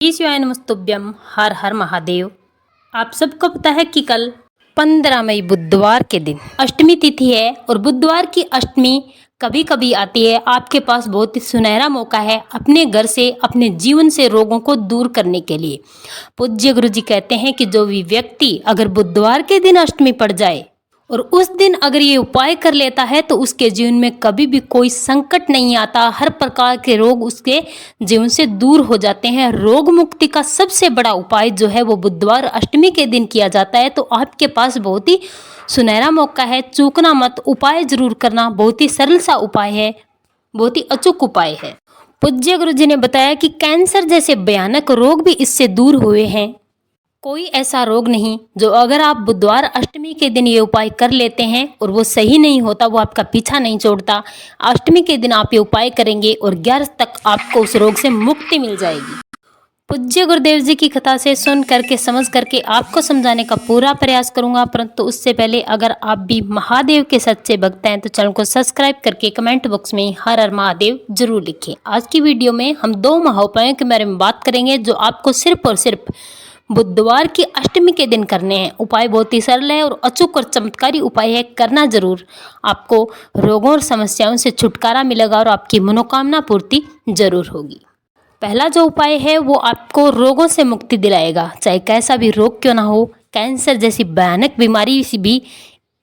ईश्वराय नमस्तुभ्यम। हर हर महादेव। आप सबको पता है कि कल 15 मई बुधवार के दिन अष्टमी तिथि है और बुधवार की अष्टमी कभी कभी आती है। आपके पास बहुत ही सुनहरा मौका है अपने घर से, अपने जीवन से रोगों को दूर करने के लिए। पूज्य गुरु जी कहते हैं कि जो भी व्यक्ति अगर बुधवार के दिन अष्टमी पड़ जाए और उस दिन अगर ये उपाय कर लेता है तो उसके जीवन में कभी भी कोई संकट नहीं आता। हर प्रकार के रोग उसके जीवन से दूर हो जाते हैं। रोग मुक्ति का सबसे बड़ा उपाय जो है वो बुधवार अष्टमी के दिन किया जाता है। तो आपके पास बहुत ही सुनहरा मौका है, चूकना मत, उपाय जरूर करना। बहुत ही सरल सा उपाय है, बहुत ही अचूक उपाय है। पूज्य गुरु जी ने बताया कि कैंसर जैसे भयानक रोग भी इससे दूर हुए हैं। कोई ऐसा रोग नहीं जो अगर आप बुधवार अष्टमी के दिन ये उपाय कर लेते हैं और वो सही नहीं होता, वो आपका पीछा नहीं छोड़ता। अष्टमी के दिन आप ये उपाय करेंगे और 11 तक आपको उस रोग से मुक्ति मिल जाएगी। पूज्य गुरुदेव जी की कथा से सुन करके समझ करके आपको समझाने का पूरा प्रयास करूंगा, परंतु उससे पहले अगर आप भी महादेव के सच्चे भक्त हैं तो चैनल को सब्सक्राइब करके कमेंट बॉक्स में हर हर महादेव जरूर लिखें। आज की वीडियो में हम 2 महाउपायों के बारे में बात करेंगे जो आपको सिर्फ और सिर्फ बुधवार की अष्टमी के दिन करने हैं। उपाय बहुत ही सरल है और अचूक और चमत्कारी उपाय है, करना जरूर। आपको रोगों और समस्याओं से छुटकारा मिलेगा और आपकी मनोकामना पूर्ति जरूर होगी। पहला जो उपाय है वो आपको रोगों से मुक्ति दिलाएगा, चाहे कैसा भी रोग क्यों ना हो। कैंसर जैसी भयानक बीमारी भी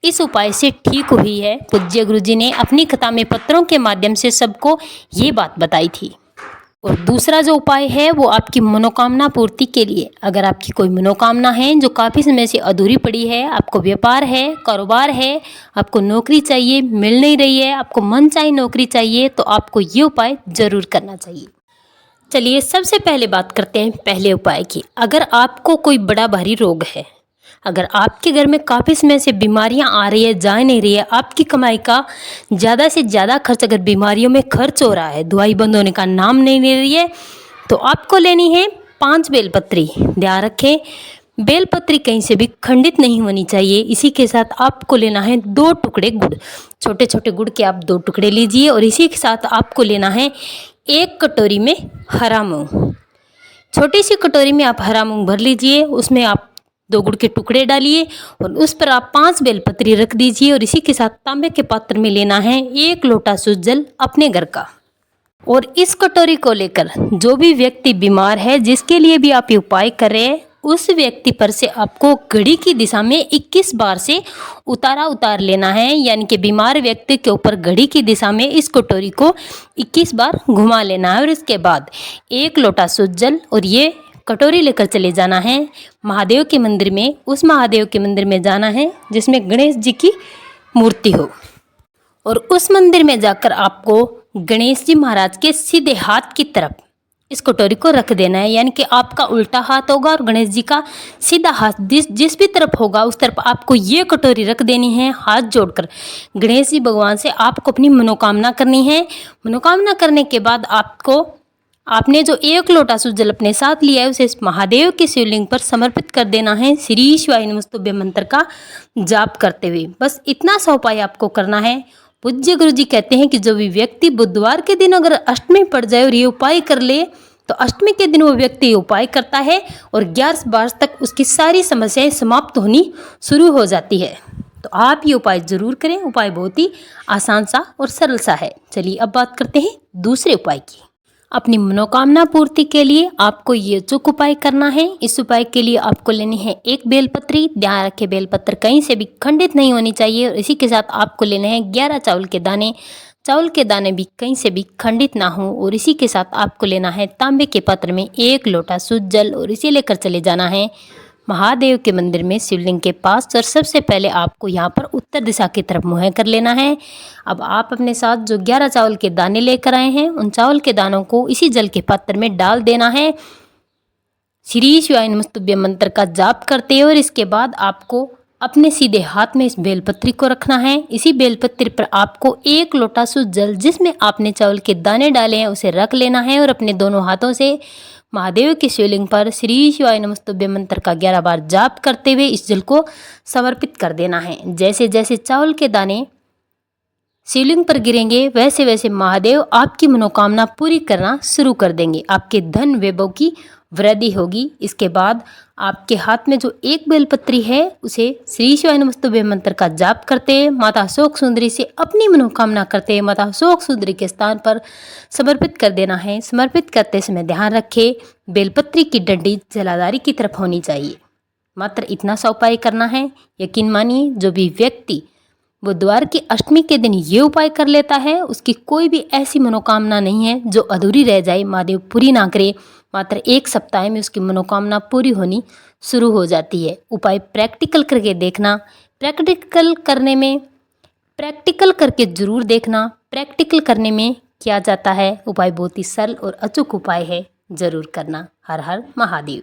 इस उपाय से ठीक हुई है। पूज्य गुरु जी ने अपनी कथा में पत्रों के माध्यम से सबको ये बात बताई थी। और दूसरा जो उपाय है वो आपकी मनोकामना पूर्ति के लिए। अगर आपकी कोई मनोकामना है जो काफ़ी समय से अधूरी पड़ी है, आपको व्यापार है, कारोबार है, आपको नौकरी चाहिए, मिल नहीं रही है, आपको मनचाही नौकरी चाहिए, तो आपको ये उपाय जरूर करना चाहिए। चलिए सबसे पहले बात करते हैं पहले उपाय की। अगर आपको कोई बड़ा भारी रोग है, अगर आपके घर में काफ़ी समय से बीमारियां आ रही है, जा नहीं रही है, आपकी कमाई का ज़्यादा से ज़्यादा खर्च अगर बीमारियों में खर्च हो रहा है, दवाई बंद होने का नाम नहीं ले रही है, तो आपको लेनी है 5 बेलपत्री। ध्यान रखें, बेलपत्री कहीं से भी खंडित नहीं होनी चाहिए। इसी के साथ आपको लेना है 2 टुकड़े गुड़। छोटे छोटे गुड़ के आप 2 टुकड़े लीजिए और इसी के साथ आपको लेना है 1 कटोरी में हरा मूंग। छोटी सी कटोरी में आप हरा मूंग भर लीजिए, उसमें आप 2 गुड़ के टुकड़े डालिए और उस पर आप 5 बेलपत्री रख दीजिए। और इसी के साथ तांबे के पात्र में लेना है 1 लोटा शुद्ध जल अपने घर का। और इस कटोरी को लेकर जो भी व्यक्ति बीमार है, जिसके लिए भी आप ये उपाय कर रहे हैं, उस व्यक्ति पर से आपको घड़ी की दिशा में 21 बार से उतार लेना है। यानी कि बीमार व्यक्ति के ऊपर घड़ी की दिशा में इस कटोरी को 21 बार घुमा लेना है। और इसके बाद 1 लोटा शुद्ध जल और ये कटोरी लेकर चले जाना है महादेव के मंदिर में। उस महादेव के मंदिर में जाना है जिसमें गणेश जी की मूर्ति हो, और उस मंदिर में जाकर आपको गणेश जी महाराज के सीधे हाथ की तरफ इस कटोरी को रख देना है। यानी कि आपका उल्टा हाथ होगा और गणेश जी का सीधा हाथ जिस भी तरफ होगा उस तरफ आपको ये कटोरी रख देनी है। हाथ जोड़कर गणेश जी भगवान से आपको अपनी मनोकामना करनी है। मनोकामना करने के बाद आपने जो 1 लोटा शुद्ध जल अपने साथ लिया है उसे इस महादेव के शिवलिंग पर समर्पित कर देना है, श्री शिवाय नमस्तुभ्य मंत्र का जाप करते हुए। बस इतना सा उपाय आपको करना है। पूज्य गुरु जी कहते हैं कि जो भी व्यक्ति बुधवार के दिन अगर अष्टमी पड़ जाए और ये उपाय कर ले, तो अष्टमी के दिन वो व्यक्ति उपाय करता है और 11 बार तक उसकी सारी समस्याएं समाप्त होनी शुरू हो जाती है। तो आप ये उपाय जरूर करें। उपाय बहुत ही आसान सा और सरल सा है। चलिए अब बात करते हैं दूसरे उपाय की। अपनी मनोकामना पूर्ति के लिए आपको ये अचूक उपाय करना है। इस उपाय के लिए आपको लेनी है 1 बेलपत्री। ध्यान रखें, बेलपत्र कहीं से भी खंडित नहीं होनी चाहिए। और इसी के साथ आपको लेने हैं 11 चावल के दाने। चावल के दाने भी कहीं से भी खंडित ना हो। और इसी के साथ आपको लेना है तांबे के पात्र में 1 लोटा शुद्ध जल और इसे लेकर चले जाना है महादेव के मंदिर में शिवलिंग के पास। और सबसे पहले आपको यहाँ पर उत्तर दिशा की तरफ मुँह कर लेना है। अब आप अपने साथ जो 11 चावल के दाने लेकर आए हैं उन चावल के दानों को इसी जल के पात्र में डाल देना है, श्री शिवाय नमस्तुभ्य मंत्र का जाप करते हैं। और इसके बाद आपको अपने सीधे हाथ में इस बेलपत्री को रखना है। इसी बेलपत्री पर आपको 1 लोटा शुद्ध जल जिसमें आपने चावल के दाने डाले हैं उसे रख लेना है और अपने दोनों हाथों से महादेव के शिवलिंग पर श्री शिवाय नमस्तुभ्य मंत्र का 11 बार जाप करते हुए इस जल को समर्पित कर देना है। जैसे जैसे चावल के दाने शिवलिंग पर गिरेंगे वैसे वैसे महादेव आपकी मनोकामना पूरी करना शुरू कर देंगे। आपके धन वैभव की वृद्धि होगी। इसके बाद आपके हाथ में जो एक बेलपत्री है उसे श्री शिवाय नमस्तुभ्ये मंत्र का जाप करते, माता अशोक सुंदरी से अपनी मनोकामना करते, माता अशोक सुंदरी के स्थान पर समर्पित कर देना है। समर्पित करते समय ध्यान रखें बेलपत्री की डंडी जलाधारी की तरफ होनी चाहिए। मात्र इतना सा उपाय करना है। यकीन मानिए जो भी व्यक्ति बुधवार की अष्टमी के दिन ये उपाय कर लेता है उसकी कोई भी ऐसी मनोकामना नहीं है जो अधूरी रह जाए, महादेव पूरी ना करे। मात्र 1 सप्ताह में उसकी मनोकामना पूरी होनी शुरू हो जाती है। उपाय प्रैक्टिकल करके देखना, प्रैक्टिकल करके जरूर देखना। प्रैक्टिकल करने में किया जाता है। उपाय बहुत ही सरल और अचूक उपाय है, जरूर करना। हर हर महादेव।